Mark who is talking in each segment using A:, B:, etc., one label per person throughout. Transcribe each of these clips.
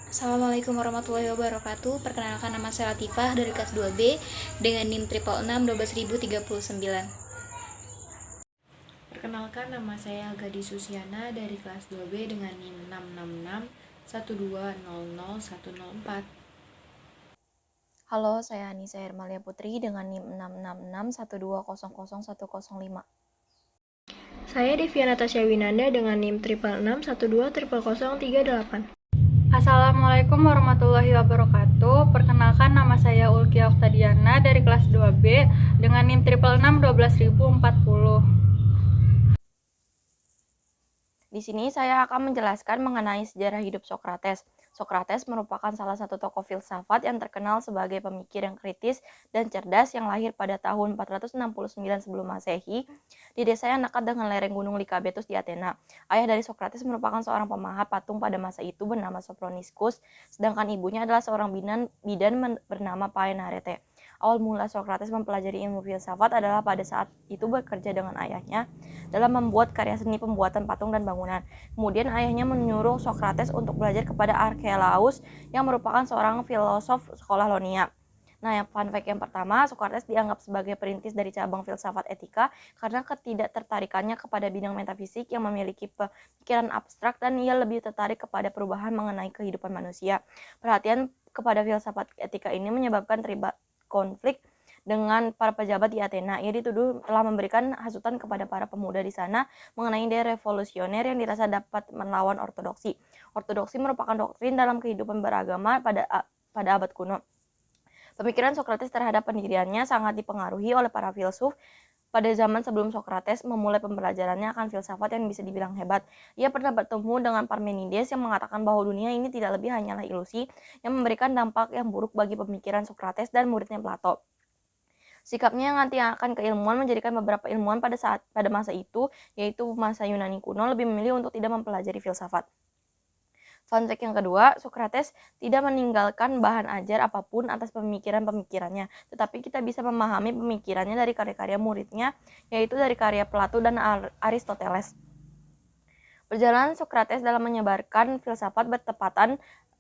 A: Assalamualaikum warahmatullahi wabarakatuh. Perkenalkan, nama saya Latifah dari kelas 2B dengan NIM 666 12039.
B: Perkenalkan, nama saya Gadis Susiana dari kelas 2B dengan NIM 666 1200104.
C: Halo, saya Anissa Hermalia Putri dengan NIM 666 1200105.
D: Saya Deviana Tasya Winanda dengan NIM 666 1200038.
E: Assalamualaikum warahmatullahi wabarakatuh. Perkenalkan, nama saya Ulkia Oktadiana dari kelas 2B dengan NIM 666 12040.
C: Di sini saya akan menjelaskan mengenai sejarah hidup Sokrates. Sokrates merupakan salah satu tokoh filsafat yang terkenal sebagai pemikir yang kritis dan cerdas yang lahir pada tahun 469 sebelum Masehi di desa yang dekat dengan lereng gunung Likabetus di Athena. Ayah dari Sokrates merupakan seorang pemahat patung pada masa itu bernama Sophroniscus, sedangkan ibunya adalah seorang bidan bernama Paenarete. Awal mula Sokrates mempelajari ilmu filsafat adalah pada saat itu bekerja dengan ayahnya dalam membuat karya seni pembuatan patung dan bangunan. Kemudian ayahnya menyuruh Sokrates untuk belajar kepada Archelaus yang merupakan seorang filosof sekolah Lonia. Nah, fun fact yang pertama, Sokrates dianggap sebagai perintis dari cabang filsafat etika karena ketidaktertarikannya kepada bidang metafisik yang memiliki pemikiran abstrak dan ia lebih tertarik kepada perubahan mengenai kehidupan manusia. Perhatian kepada filsafat etika ini menyebabkan terlibat konflik dengan para pejabat di Athena. Ia dituduh telah memberikan hasutan kepada para pemuda di sana mengenai ide revolusioner yang dirasa dapat melawan ortodoksi. Ortodoksi merupakan doktrin dalam kehidupan beragama pada abad kuno. Pemikiran Sokrates terhadap pendiriannya sangat dipengaruhi oleh para filsuf pada zaman sebelum Sokrates memulai pembelajarannya akan filsafat yang bisa dibilang hebat. Ia pernah bertemu dengan Parmenides yang mengatakan bahwa dunia ini tidak lebih hanyalah ilusi yang memberikan dampak yang buruk bagi pemikiran Sokrates dan muridnya Plato. Sikapnya yang anti akan keilmuan menjadikan beberapa ilmuwan pada masa itu, yaitu masa Yunani kuno, lebih memilih untuk tidak mempelajari filsafat. Fun fact yang kedua, Sokrates tidak meninggalkan bahan ajar apapun atas pemikiran-pemikirannya, tetapi kita bisa memahami pemikirannya dari karya-karya muridnya, yaitu dari karya Plato dan Aristoteles. Perjalanan Sokrates dalam menyebarkan filsafat bertepatan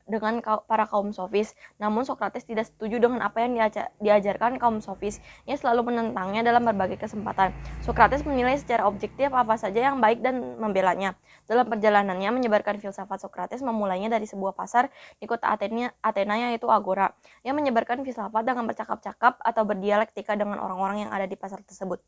C: dengan para kaum sofis. Namun Sokrates tidak setuju dengan apa yang diajarkan kaum sofis. Ia selalu menentangnya dalam berbagai kesempatan. Sokrates menilai secara objektif apa saja yang baik dan membelanya. Dalam perjalanannya menyebarkan filsafat, Sokrates memulainya dari sebuah pasar di kota Athena yaitu Agora. Ia menyebarkan filsafat dengan bercakap-cakap atau berdialektika dengan orang-orang yang ada di pasar tersebut.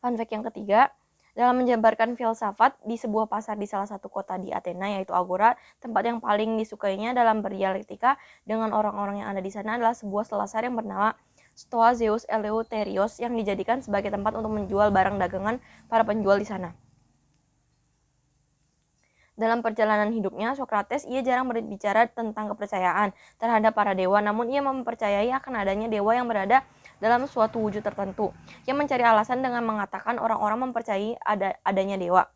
C: Fun fact yang ketiga, dalam menjabarkan filsafat di sebuah pasar di salah satu kota di Athena yaitu Agora, tempat yang paling disukainya dalam berdialektika dengan orang-orang yang ada di sana adalah sebuah selasar yang bernama Stoa Zeus Eleutherios yang dijadikan sebagai tempat untuk menjual barang dagangan para penjual di sana. Dalam perjalanan hidupnya, Sokrates ia jarang berbicara tentang kepercayaan terhadap para dewa, namun ia mempercayai akan adanya dewa yang berada dalam suatu wujud tertentu. Ia mencari alasan dengan mengatakan orang-orang mempercayai adanya dewa.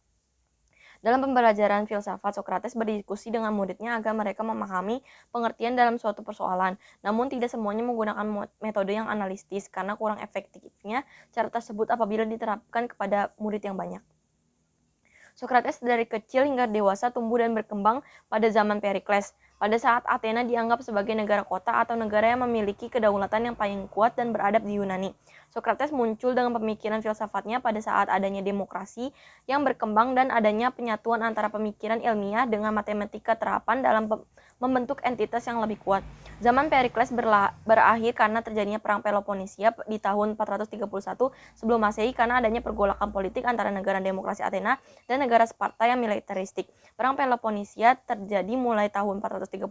C: Dalam pembelajaran filsafat, Sokrates berdiskusi dengan muridnya agar mereka memahami pengertian dalam suatu persoalan. Namun tidak semuanya menggunakan metode yang analitis karena kurang efektifnya cara tersebut apabila diterapkan kepada murid yang banyak. Sokrates dari kecil hingga dewasa tumbuh dan berkembang pada zaman Perikles, pada saat Athena dianggap sebagai negara kota atau negara yang memiliki kedaulatan yang paling kuat dan beradab di Yunani. Sokrates muncul dengan pemikiran filsafatnya pada saat adanya demokrasi yang berkembang dan adanya penyatuan antara pemikiran ilmiah dengan matematika terapan dalam membentuk entitas yang lebih kuat. Zaman Perikles berakhir karena terjadinya perang Peloponnesia di tahun 431 sebelum Masehi karena adanya pergolakan politik antara negara demokrasi Athena dan negara Sparta yang militeristik. Perang Peloponnesia terjadi mulai tahun 431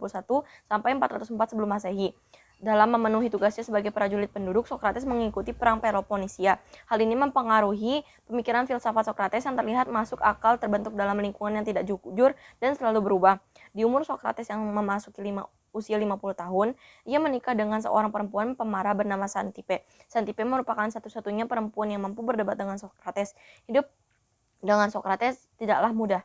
C: sampai 404 sebelum Masehi. Dalam memenuhi tugasnya sebagai prajurit penduduk, Sokrates mengikuti perang Peloponnesia. Hal ini mempengaruhi pemikiran filsafat Sokrates yang terlihat masuk akal terbentuk dalam lingkungan yang tidak jujur dan selalu berubah. Di umur Sokrates yang memasuki usia 50 tahun, ia menikah dengan seorang perempuan pemarah bernama Xanthippe. Xanthippe merupakan satu-satunya perempuan yang mampu berdebat dengan Sokrates. Hidup dengan Sokrates tidaklah mudah.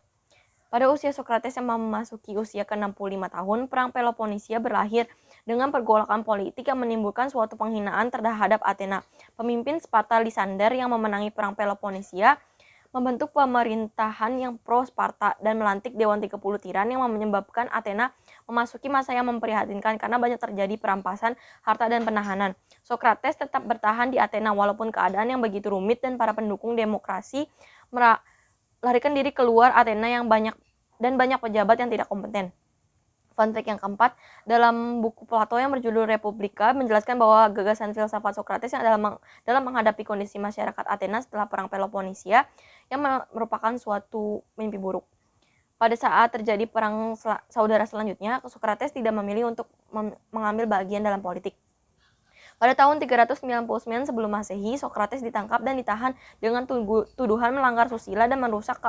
C: Pada usia Sokrates yang memasuki usia ke-65 tahun, perang Peloponnesia berakhir dengan pergolakan politik yang menimbulkan suatu penghinaan terhadap Athena. Pemimpin Sparta Lysander yang memenangi perang Peloponnesia membentuk pemerintahan yang pro-Sparta dan melantik Dewan 30 Tiran yang menyebabkan Athena memasuki masa yang memprihatinkan karena banyak terjadi perampasan harta dan penahanan. Sokrates tetap bertahan di Athena walaupun keadaan yang begitu rumit dan para pendukung demokrasi melarikan diri keluar Athena yang banyak pejabat yang tidak kompeten. Fun fact yang keempat, dalam buku Plato yang berjudul Republika menjelaskan bahwa gagasan filsafat Sokrates yang dalam menghadapi kondisi masyarakat Athena setelah perang Peloponnesia yang merupakan suatu mimpi buruk. Pada saat terjadi perang saudara selanjutnya, Sokrates tidak memilih untuk mengambil bagian dalam politik. Pada tahun 399 sebelum Masehi, Sokrates ditangkap dan ditahan dengan tuduhan melanggar susila dan merusak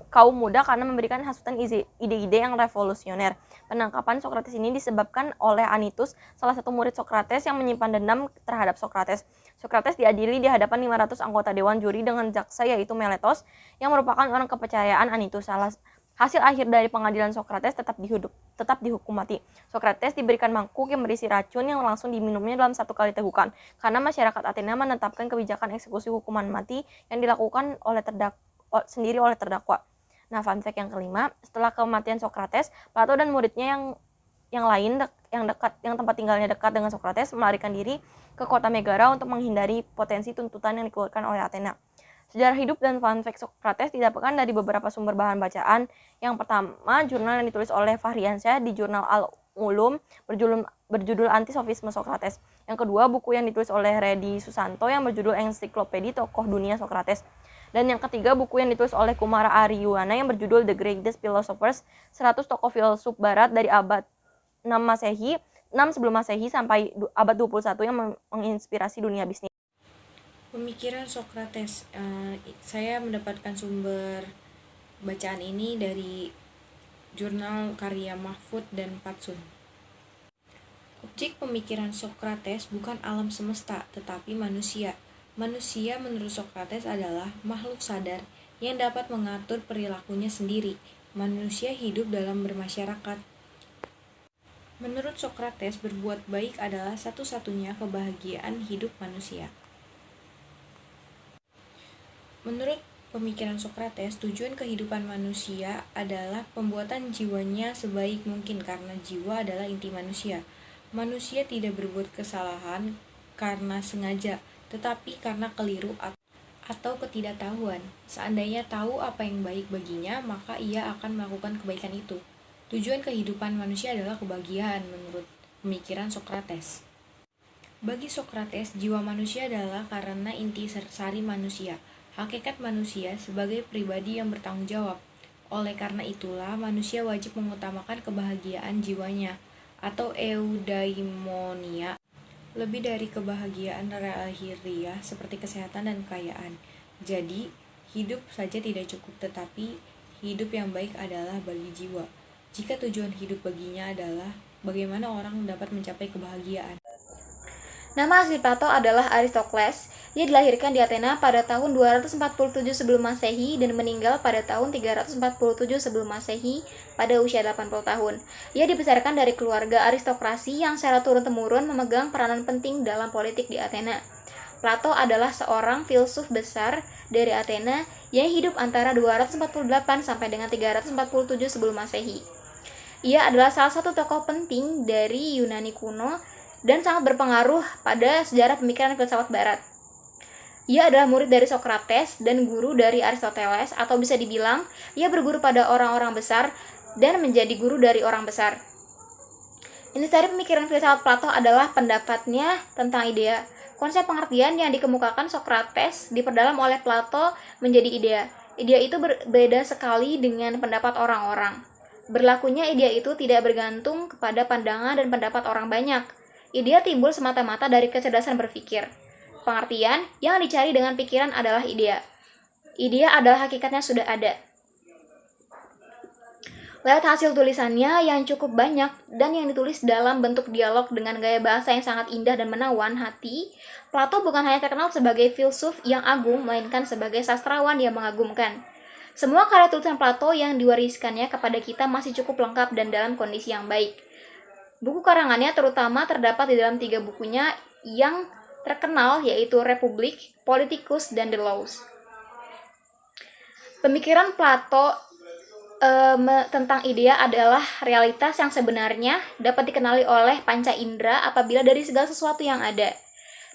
C: kaum muda karena memberikan hasutan ide-ide yang revolusioner. Penangkapan Sokrates ini disebabkan oleh Anytus, salah satu murid Sokrates yang menyimpan dendam terhadap Sokrates. Sokrates diadili di hadapan 500 anggota dewan juri dengan jaksa yaitu Meletos yang merupakan orang kepercayaan Anytus. Hasil akhir dari pengadilan Sokrates tetap dihukum mati. Sokrates diberikan mangkuk yang berisi racun yang langsung diminumnya dalam satu kali tegukan. Karena masyarakat Athena menetapkan kebijakan eksekusi hukuman mati yang dilakukan oleh terdakwa. Nah, fun fact yang kelima, setelah kematian Sokrates, Plato dan muridnya yang lain yang tempat tinggalnya dekat dengan Sokrates melarikan diri ke kota Megara untuk menghindari potensi tuntutan yang dikeluarkan oleh Athena. Sejarah hidup dan fun fact Sokrates didapatkan dari beberapa sumber bahan bacaan. Yang pertama, jurnal yang ditulis oleh Fahriansyah di jurnal Al-Ulum berjudul Antisofisme Sokrates. Yang kedua, buku yang ditulis oleh Redi Susanto yang berjudul Ensiklopedi Tokoh Dunia Sokrates. Dan yang ketiga, buku yang ditulis oleh Kumara Aryuana yang berjudul The Greatest Philosophers, 100 tokoh filsuf barat dari abad 6 sebelum Masehi sampai abad 21 yang menginspirasi dunia bisnis.
B: Pemikiran Sokrates, saya mendapatkan sumber bacaan ini dari jurnal karya Mahfud dan Patsun. Objek pemikiran Sokrates bukan alam semesta, tetapi manusia. Manusia menurut Sokrates adalah makhluk sadar yang dapat mengatur perilakunya sendiri. Manusia hidup dalam bermasyarakat. Menurut Sokrates, berbuat baik adalah satu-satunya kebahagiaan hidup manusia. Menurut pemikiran Sokrates, tujuan kehidupan manusia adalah pembuatan jiwanya sebaik mungkin karena jiwa adalah inti manusia. Manusia tidak berbuat kesalahan karena sengaja, tetapi karena keliru atau ketidaktahuan. Seandainya tahu apa yang baik baginya, maka ia akan melakukan kebaikan itu. Tujuan kehidupan manusia adalah kebahagiaan menurut pemikiran Sokrates. Bagi Sokrates, jiwa manusia adalah karena inti sari manusia. Hakikat manusia sebagai pribadi yang bertanggung jawab. Oleh karena itulah, manusia wajib mengutamakan kebahagiaan jiwanya atau eudaimonia lebih dari kebahagiaan lahiriah seperti kesehatan dan kekayaan. Jadi, hidup saja tidak cukup, tetapi hidup yang baik adalah bagi jiwa. Jika tujuan hidup baginya adalah bagaimana orang dapat mencapai kebahagiaan.
A: Nama asli Plato adalah Aristokles. Ia dilahirkan di Athena pada tahun 247 sebelum Masehi dan meninggal pada tahun 347 sebelum Masehi pada usia 80 tahun. Ia dibesarkan dari keluarga aristokrasi yang secara turun-temurun memegang peranan penting dalam politik di Athena. Plato adalah seorang filsuf besar dari Athena yang hidup antara 248 sampai dengan 347 sebelum Masehi. Ia adalah salah satu tokoh penting dari Yunani kuno dan sangat berpengaruh pada sejarah pemikiran filsafat barat. Ia adalah murid dari Sokrates dan guru dari Aristoteles, atau bisa dibilang ia berguru pada orang-orang besar dan menjadi guru dari orang besar. Intisari pemikiran filsafat Plato adalah pendapatnya tentang idea. Konsep pengertian yang dikemukakan Sokrates diperdalam oleh Plato menjadi idea. Idea itu berbeda sekali dengan pendapat orang-orang. Berlakunya idea itu tidak bergantung kepada pandangan dan pendapat orang banyak. Idea timbul semata-mata dari kecerdasan berpikir. Pengertian yang dicari dengan pikiran adalah idea. Idea adalah hakikatnya sudah ada. Lewat hasil tulisannya yang cukup banyak dan yang ditulis dalam bentuk dialog dengan gaya bahasa yang sangat indah dan menawan hati, Plato bukan hanya terkenal sebagai filsuf yang agung, melainkan sebagai sastrawan yang mengagumkan. Semua karya tulisan Plato yang diwariskannya kepada kita masih cukup lengkap dan dalam kondisi yang baik. Buku karangannya terutama terdapat di dalam 3 bukunya yang terkenal, yaitu Republik, Politicus, dan The Laws. Pemikiran Plato tentang idea adalah realitas yang sebenarnya dapat dikenali oleh panca indera apabila dari segala sesuatu yang ada.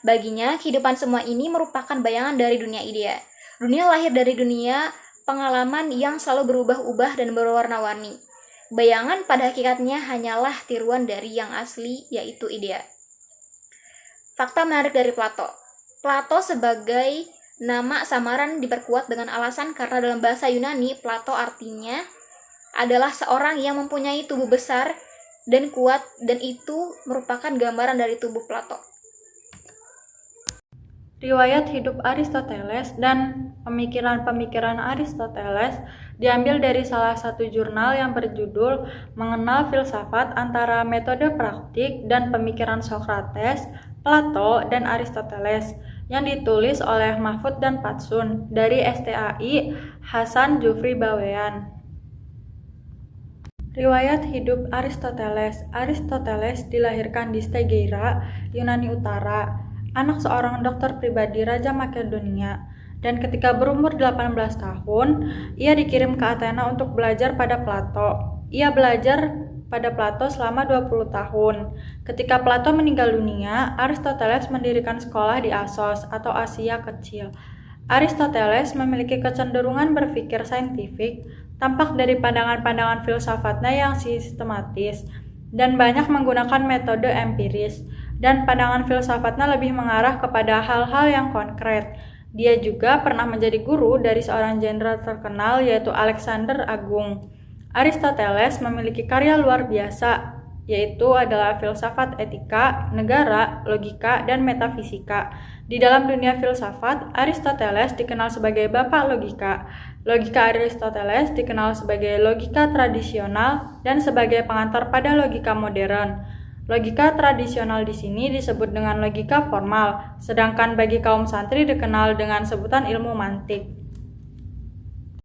A: Baginya, kehidupan semua ini merupakan bayangan dari dunia idea. Dunia lahir dari dunia pengalaman yang selalu berubah-ubah dan berwarna-warni. Bayangan pada hakikatnya hanyalah tiruan dari yang asli, yaitu idea. Fakta menarik dari Plato. Plato sebagai nama samaran diperkuat dengan alasan karena dalam bahasa Yunani, Plato artinya adalah seorang yang mempunyai tubuh besar dan kuat, dan itu merupakan gambaran dari tubuh Plato.
E: Riwayat hidup Aristoteles dan pemikiran-pemikiran Aristoteles diambil dari salah satu jurnal yang berjudul Mengenal Filsafat antara Metode Praktik dan Pemikiran Sokrates, Plato, dan Aristoteles yang ditulis oleh Mahfud dan Patsun dari STAI Hasan Jufri Bawean. Riwayat hidup Aristoteles. Aristoteles dilahirkan di Stagira, Yunani Utara, anak seorang dokter pribadi Raja Makedonia, dan ketika berumur 18 tahun, ia dikirim ke Athena untuk belajar pada Plato. Ia belajar pada Plato selama 20 tahun. Ketika Plato meninggal dunia, Aristoteles mendirikan sekolah di Assos atau Asia Kecil. Aristoteles memiliki kecenderungan berpikir saintifik, tampak dari pandangan-pandangan filsafatnya yang sistematis, dan banyak menggunakan metode empiris, dan pandangan filsafatnya lebih mengarah kepada hal-hal yang konkret. Dia juga pernah menjadi guru dari seorang jenderal terkenal yaitu Alexander Agung. Aristoteles memiliki karya luar biasa, yaitu adalah filsafat etika, negara, logika, dan metafisika. Di dalam dunia filsafat, Aristoteles dikenal sebagai bapak logika. Logika Aristoteles dikenal sebagai logika tradisional dan sebagai pengantar pada logika modern. Logika tradisional di sini disebut dengan logika formal, sedangkan bagi kaum santri dikenal dengan sebutan ilmu mantik.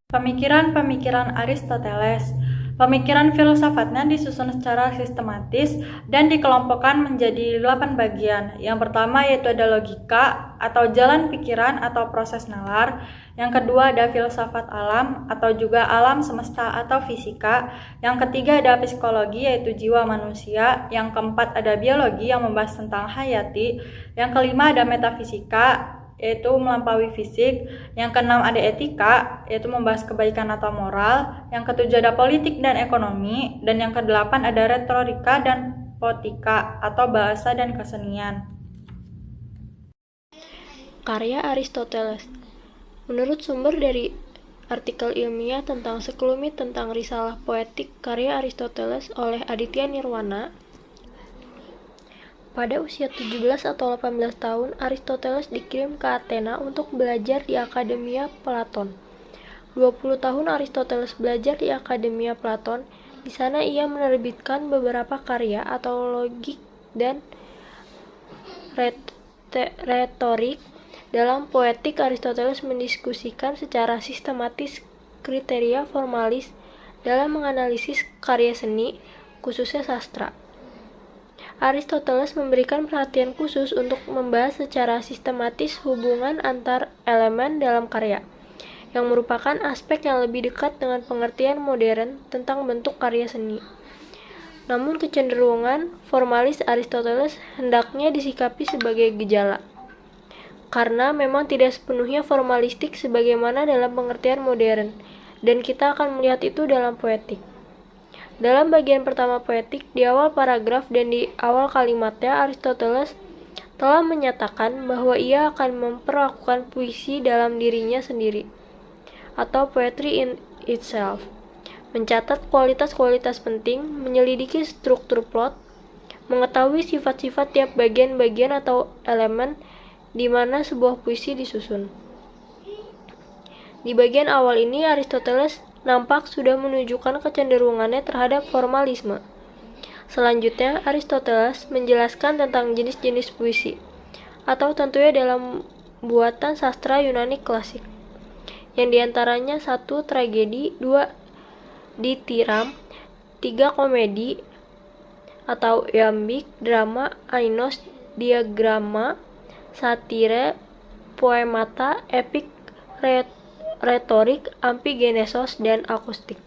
E: Pemikiran-pemikiran Aristoteles. Pemikiran filsafatnya disusun secara sistematis dan dikelompokkan menjadi 8 bagian. Yang pertama yaitu ada logika atau jalan pikiran atau proses nalar. Yang kedua ada filsafat alam atau juga alam semesta atau fisika. Yang ketiga ada psikologi yaitu jiwa manusia. Yang keempat ada biologi yang membahas tentang hayati. Yang kelima ada metafisika yaitu melampaui fisik. Yang keenam ada etika, yaitu membahas kebaikan atau moral. Yang ketujuh ada politik dan ekonomi. Dan yang kedelapan ada retorika dan poetika atau bahasa dan kesenian.
D: Karya Aristoteles. Menurut sumber dari artikel ilmiah tentang sekelumit tentang risalah poetik karya Aristoteles oleh Aditya Nirwana, pada usia 17 atau 18 tahun, Aristoteles dikirim ke Athena untuk belajar di Akademia Platon. 20 tahun Aristoteles belajar di Akademia Platon. Di sana ia menerbitkan beberapa karya atau logik dan retorik. Dalam poetik, Aristoteles mendiskusikan secara sistematis kriteria formalis dalam menganalisis karya seni, khususnya sastra. Aristoteles memberikan perhatian khusus untuk membahas secara sistematis hubungan antar elemen dalam karya, yang merupakan aspek yang lebih dekat dengan pengertian modern tentang bentuk karya seni. Namun kecenderungan formalis Aristoteles hendaknya disikapi sebagai gejala, karena memang tidak sepenuhnya formalistik sebagaimana dalam pengertian modern, dan kita akan melihat itu dalam poetik. Dalam bagian pertama poetik, di awal paragraf dan di awal kalimatnya, Aristoteles telah menyatakan bahwa ia akan memperlakukan puisi dalam dirinya sendiri, atau poetry in itself, mencatat kualitas-kualitas penting, menyelidiki struktur plot, mengetahui sifat-sifat tiap bagian-bagian atau elemen di mana sebuah puisi disusun. Di bagian awal ini, Aristoteles nampak sudah menunjukkan kecenderungannya terhadap formalisme. Selanjutnya, Aristoteles menjelaskan tentang jenis-jenis puisi, atau tentunya dalam buatan sastra Yunani klasik, yang diantaranya 1. Tragedi, 2. Ditiram, 3. Komedi atau iambik, drama, ainos, diagrama, satire, poemata, epik, retorik, ampigenesos, dan akustik.